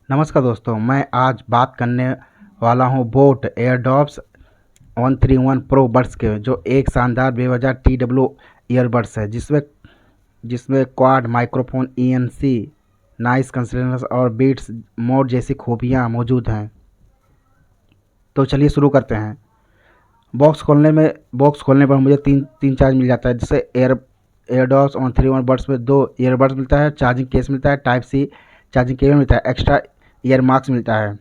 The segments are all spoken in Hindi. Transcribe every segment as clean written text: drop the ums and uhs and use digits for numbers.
नमस्कार दोस्तों, मैं आज बात करने वाला हूं बोट एयरडॉप्स 131 प्रो बड्स के, जो एक शानदार बेवजह TW ईयरबड्स है जिसमें quad microphone, ENC, noise cancellation और बीट्स मोड जैसी खूबियां मौजूद हैं। तो चलिए शुरू करते हैं। बॉक्स खोलने पर मुझे तीन चार्ज मिल जाता है, जिससे एयरडॉप्स 131 बड्स में 2 ईयरबड्स मिलता है, चार्जिंग केस मिलता है, टाइप सी चार्जिंग केबल मिलता है, एक्स्ट्रा ईयर मार्क्स मिलता है।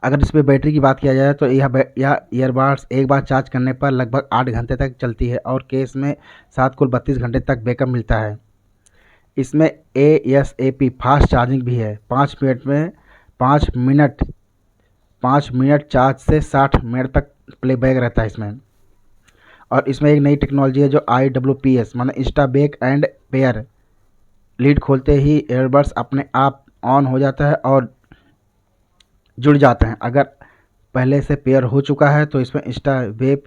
अगर इस पर बैटरी की बात किया जाए तो यह ईयरबड्स एक बार चार्ज करने पर लगभग 8 घंटे तक चलती है और केस में साथ कुल 32 घंटे तक बैकअप मिलता है। इसमें ASAP फास्ट चार्जिंग भी है। 5 मिनट चार्ज से 60 मिनट तक प्लेबैक रहता है इसमें। और इसमें एक नई टेक्नोलॉजी है जो IWPS माने Insta back and pair. Lead खोलते ही ईयरबड्स अपने आप ऑन हो जाता है और जुड़ जाते हैं। अगर पहले से पेयर हो चुका है तो इसमें Insta web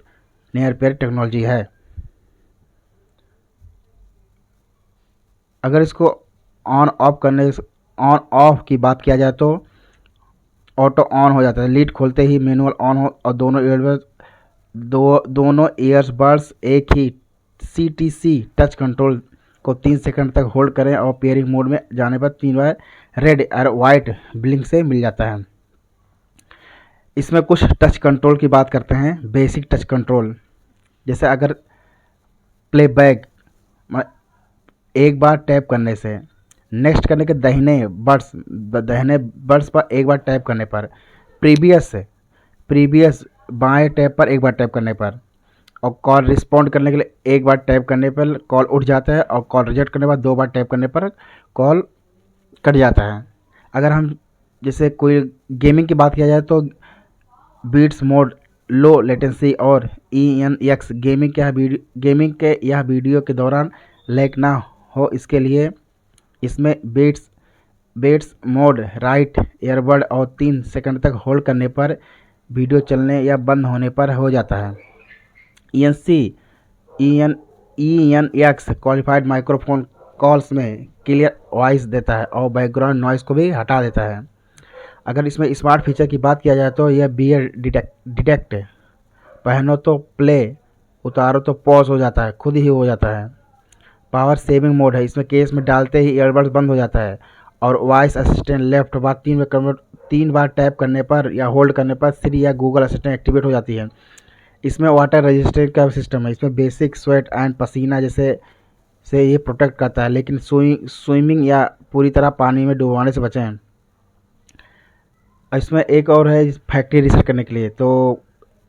near pair technology है। अगर इसको ऑन ऑफ की बात किया जाए तो ऑटो ऑन हो जाता है। लीड खोलते ही मैनुअल ऑन हो और दोनों ईयरबड्स एक ही CTC टच कंट्रोल को 3 सेकंड तक होल्ड करें और पेयरिंग मोड में जाने पर 3 बार रेड और वाइट ब्लिंक से मिल जाता है। इसमें कुछ टच कंट्रोल की बात करते हैं। बेसिक टच कंट्रोल, जैसे अगर प्लेबैक एक बार टैप करने से, नेक्स्ट करने के दाहिने बड्स पर एक बार टैप करने पर, प्रीवियस बाएं टैप पर एक बार टैप करने पर, और कॉल रिस्पॉन्ड करने के लिए एक बार टैप करने पर कॉल उठ जाता है और कॉल रिजेक्ट करने के बाद 2 बार टैप करने पर कॉल कट जाता है। अगर हम जैसे कोई गेमिंग की बात किया जाए तो बीट्स मोड, लो लेटेंसी और ENX गेमिंग के यह वीडियो के दौरान लैग ना हो इसके लिए इसमें बीट्स मोड राइट ईयरबड और 3 सेकंड तक होल्ड करने पर वीडियो चलने या बंद होने पर हो जाता है। ENX क्वालिफाइड माइक्रोफोन कॉल्स में क्लियर वॉइस देता है और बैकग्राउंड नॉइस को भी हटा देता है। अगर इसमें स्मार्ट फीचर की बात किया जाए तो यह बियर डिटेक्ट, पहनो तो प्ले, उतारो तो पॉज हो जाता है, खुद ही हो जाता है। पावर सेविंग मोड है, इसमें केस में डालते ही ईयरबड्स बंद हो जाता है। और वॉइस असिस्टेंट लेफ्ट बार 3 बार टैप करने पर या होल्ड करने पर सिरी या गूगल असिस्टेंट एक्टिवेट हो जाती है। इसमें वाटर रेजिस्टेंट का सिस्टम है। इसमें बेसिक स्वेट एंड पसीना जैसे से ये प्रोटेक्ट करता है, लेकिन स्विमिंग या पूरी तरह पानी में डुबवाने से बचें। इसमें एक और है फैक्ट्री रीसेट करने के लिए। तो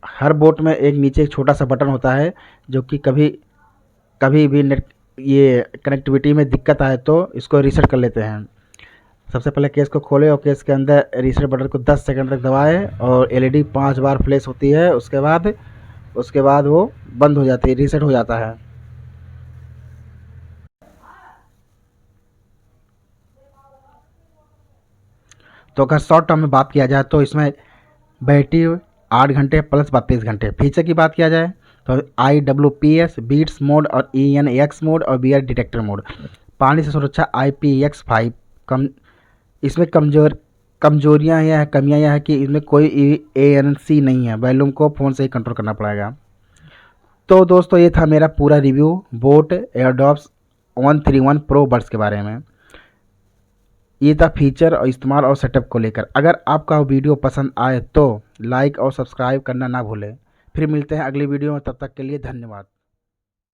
हर बोट में नीचे एक छोटा सा बटन होता है जो कि कभी भी नेट ये कनेक्टिविटी में दिक्कत आए तो इसको रीसेट कर लेते हैं। सबसे पहले केस को खोलें और केस के अंदर रीसेट बटन को 10 सेकंड तक दबाएं और LED 5 बार फ्लैश होती है। उसके बाद वो बंद हो जाती है, रीसेट हो जाता है। तो अगर शॉर्ट टर्म में बात किया जाए तो इसमें बैटरी 8 घंटे प्लस 32 घंटे। फीचर की बात किया जाए तो IWPS बीट्स मोड और ENX मोड और बियर डिटेक्टर मोड। पानी से सुरक्षा IPX5। इसमें कमियाँ यह है कि इसमें कोई ANC नहीं है। वॉल्यूम को फ़ोन से ही कंट्रोल करना पड़ेगा। तो दोस्तों, ये था मेरा पूरा review boat Airdopes 131 pro buds के बारे में। ये था फीचर और इस्तेमाल और सेटअप को लेकर। अगर आपका वीडियो पसंद आए तो लाइक और सब्सक्राइब करना ना भूलें। फिर मिलते हैं अगली वीडियो में, तब तक के लिए धन्यवाद।